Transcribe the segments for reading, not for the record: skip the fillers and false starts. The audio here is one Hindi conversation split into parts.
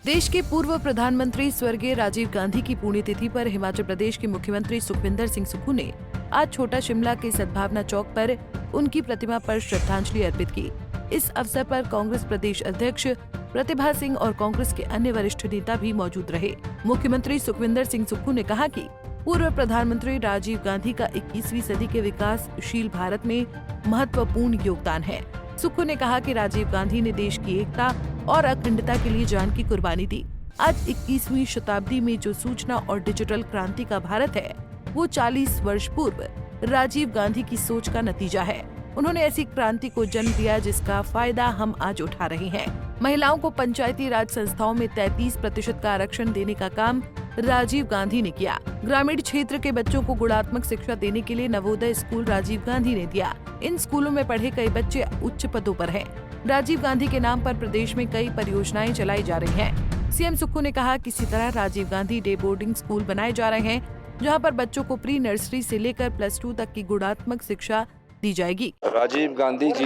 देश के पूर्व प्रधानमंत्री स्वर्गीय राजीव गांधी की पुण्यतिथि पर हिमाचल प्रदेश के मुख्यमंत्री सुखविंदर सिंह सुक्खू ने आज छोटा शिमला के सद्भावना चौक पर उनकी प्रतिमा पर श्रद्धांजलि अर्पित की। इस अवसर पर कांग्रेस प्रदेश अध्यक्ष प्रतिभा सिंह और कांग्रेस के अन्य वरिष्ठ नेता भी मौजूद रहे। मुख्यमंत्री सुखविंदर सिंह सुक्खू ने कहा कि पूर्व प्रधानमंत्री राजीव गांधी का 21वीं सदी के विकासशील भारत में महत्वपूर्ण योगदान है। सुक्खू ने कहा कि राजीव गांधी ने देश की एकता और अखंडता के लिए जान की कुर्बानी दी। आज 21वीं शताब्दी में जो सूचना और डिजिटल क्रांति का भारत है, वो 40 वर्ष पूर्व राजीव गांधी की सोच का नतीजा है। उन्होंने ऐसी क्रांति को जन्म दिया जिसका फायदा हम आज उठा रहे हैं। महिलाओं को पंचायती राज संस्थाओं में 33% का आरक्षण देने का काम राजीव गांधी ने किया। ग्रामीण क्षेत्र के बच्चों को गुणात्मक शिक्षा देने के लिए नवोदय स्कूल राजीव गांधी ने दिया। इन स्कूलों में पढ़े कई बच्चे उच्च पदों पर हैं। राजीव गांधी के नाम पर प्रदेश में कई परियोजनाएं चलाई जा रही हैं। सीएम सुक्खू ने कहा किसी तरह Rajiv Gandhi day boarding school बनाए जा रहे हैं, जहां पर बच्चों को प्री नर्सरी से लेकर +2 तक की गुणात्मक शिक्षा दी जाएगी। राजीव गांधी जी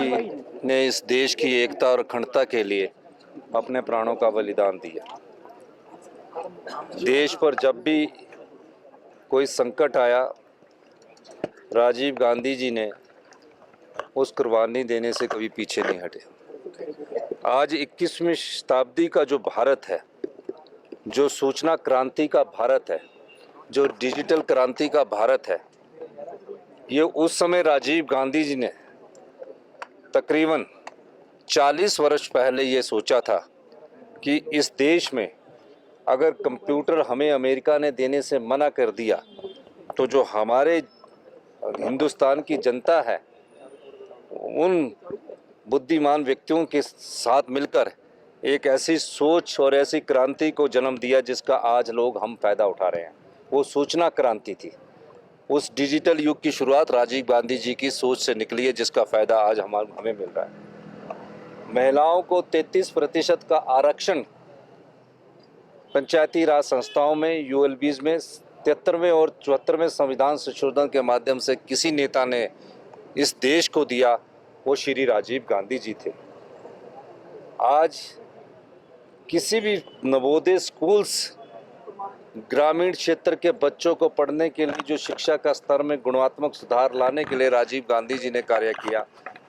ने इस देश की एकता और अखंडता के लिए अपने प्राणों का बलिदान दिया। देश पर जब भी कोई संकट आया, राजीव गांधी जी ने उस कुर्बानी देने से कभी पीछे नहीं हटे। आज 21वीं शताब्दी का जो भारत है, जो सूचना क्रांति का भारत है, जो डिजिटल क्रांति का भारत है, ये उस समय राजीव गांधी जी ने तकरीबन 40 वर्ष पहले ये सोचा था कि इस देश में अगर कंप्यूटर हमें अमेरिका ने देने से मना कर दिया, तो जो हमारे हिंदुस्तान की जनता है, उन बुद्धिमान व्यक्तियों के साथ मिलकर एक ऐसी सोच और ऐसी क्रांति को जन्म दिया जिसका आज लोग हम फायदा उठा रहे हैं। वो सूचना क्रांति थी। उस डिजिटल युग की शुरुआत राजीव गांधी जी की सोच से निकली है, जिसका फायदा आज हमें मिल रहा है। महिलाओं को 33% का आरक्षण पंचायती राज संस्थाओं में, यूएलबीज में 73वें और 74वें संविधान संशोधन के माध्यम से किसी नेता ने इस देश को दिया, वो श्री राजीव गांधी जी थे। आज किसी भी नवोदय स्कूल्स ग्रामीण क्षेत्र के बच्चों को पढ़ने के लिए जो शिक्षा का स्तर में गुणात्मक सुधार लाने के लिए राजीव गांधी जी ने कार्य किया,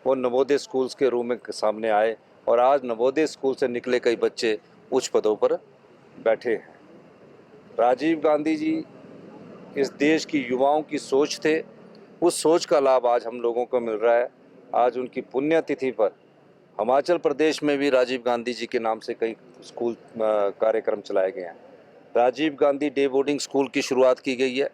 वो नवोदय स्कूल्स के रूप में सामने आए और आज नवोदय स्कूल से निकले कई बच्चे उच्च पदों पर बैठे हैं। राजीव गांधी जी इस देश की युवाओं की सोच थे। उस सोच का लाभ आज हम लोगों को मिल रहा है। आज उनकी पुण्यतिथि पर हिमाचल प्रदेश में भी राजीव गांधी जी के नाम से कई स्कूल कार्यक्रम चलाए गए हैं। Rajiv Gandhi day boarding school की शुरुआत की गई है।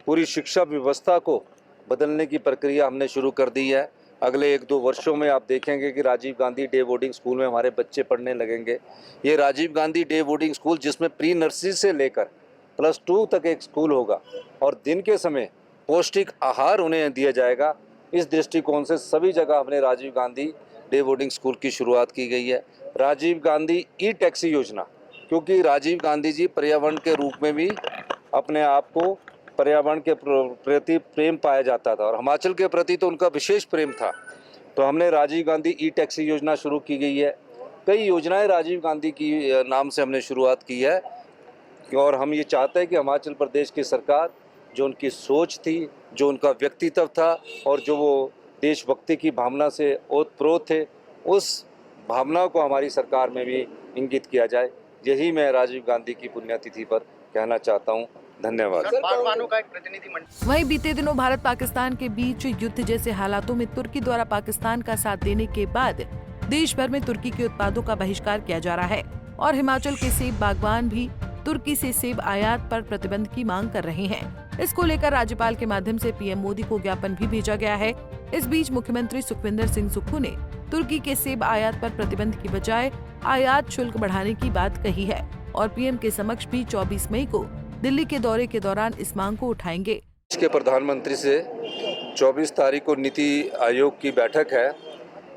पूरी शिक्षा व्यवस्था को बदलने की प्रक्रिया हमने शुरू कर दी है। अगले 1-2 वर्षों में आप देखेंगे कि Rajiv Gandhi day boarding school में हमारे बच्चे पढ़ने लगेंगे। ये Rajiv Gandhi day boarding school जिसमें प्री नर्सरी से लेकर +2 तक एक स्कूल होगा और दिन के समय पौष्टिक आहार उन्हें दिया जाएगा। इस दृष्टिकोण से सभी जगह हमने Rajiv Gandhi day boarding school की शुरुआत की गई है। राजीव गांधी ई टैक्सी योजना, क्योंकि राजीव गांधी जी पर्यावरण के रूप में भी अपने आप को पर्यावरण के प्रति प्रेम पाया जाता था और हिमाचल के प्रति तो उनका विशेष प्रेम था। तो हमने राजीव गांधी ई टैक्सी योजना शुरू की गई है। कई योजनाएं राजीव गांधी की नाम से हमने शुरुआत की है और हम ये चाहते हैं कि हिमाचल प्रदेश की सरकार, जो उनकी सोच थी, जो उनका व्यक्तित्व था और जो वो देशभक्ति की भावना से ओतप्रोत थे, उस भावना को हमारी सरकार में भी इंगित किया जाए। यही मैं राजीव गांधी की पुण्यतिथि पर कहना चाहता हूँ। धन्यवाद। वहीं बीते दिनों भारत पाकिस्तान के बीच युद्ध जैसे हालातों में तुर्की द्वारा पाकिस्तान का साथ देने के बाद देश भर में तुर्की के उत्पादों का बहिष्कार किया जा रहा है और हिमाचल के सेब बागवान भी तुर्की से सेब आयात पर प्रतिबंध की मांग कर रहे हैं। इसको लेकर राज्यपाल के माध्यम से पीएम मोदी को ज्ञापन भी भेजा गया है। इस बीच मुख्यमंत्री सुखविंदर सिंह सुक्खू ने तुर्की के सेब आयात पर प्रतिबंध की बजाय आयात शुल्क बढ़ाने की बात कही है और पीएम के समक्ष भी 24 मई को दिल्ली के दौरे के दौरान इस मांग को उठाएंगे। देश के प्रधानमंत्री से 24 तारीख को नीति आयोग की बैठक है,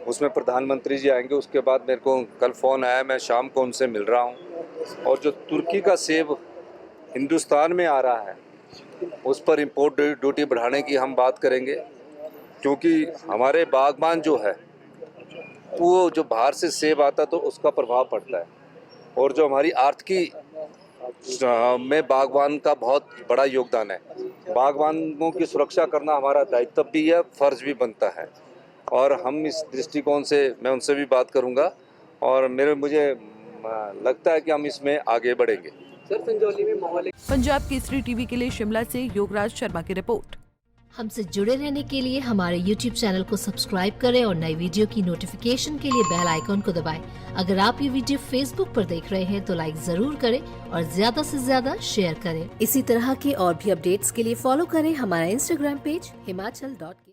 उसमें प्रधानमंत्री जी आएंगे। उसके बाद मेरे को कल फ़ोन आया, मैं शाम को उनसे मिल रहा हूं और जो तुर्की का सेब हिंदुस्तान में आ रहा है, उस पर इम्पोर्ट ड्यूटी बढ़ाने की हम बात करेंगे, क्योंकि हमारे बागबान जो है, वो जो बाहर से सेब आता तो उसका प्रभाव पड़ता है। और जो हमारी आर्थिकी में बागवान का बहुत बड़ा योगदान है। बागवानों की सुरक्षा करना हमारा दायित्व भी है, फर्ज भी बनता है, और हम इस दृष्टिकोण से मैं उनसे भी बात करूंगा और मुझे लगता है कि हम इसमें आगे बढ़ेंगे। सर, संजौली में माहौल पंजाब केसरी टीवी के लिए शिमला से योगराज शर्मा की रिपोर्ट। हमसे जुड़े रहने के लिए हमारे YouTube चैनल को सब्सक्राइब करें और नई वीडियो की नोटिफिकेशन के लिए बेल आइकॉन को दबाएं। अगर आप ये वीडियो Facebook पर देख रहे हैं तो लाइक जरूर करें और ज्यादा से ज्यादा शेयर करें। इसी तरह के और भी अपडेट्स के लिए फॉलो करें हमारा Instagram पेज himachal.ke।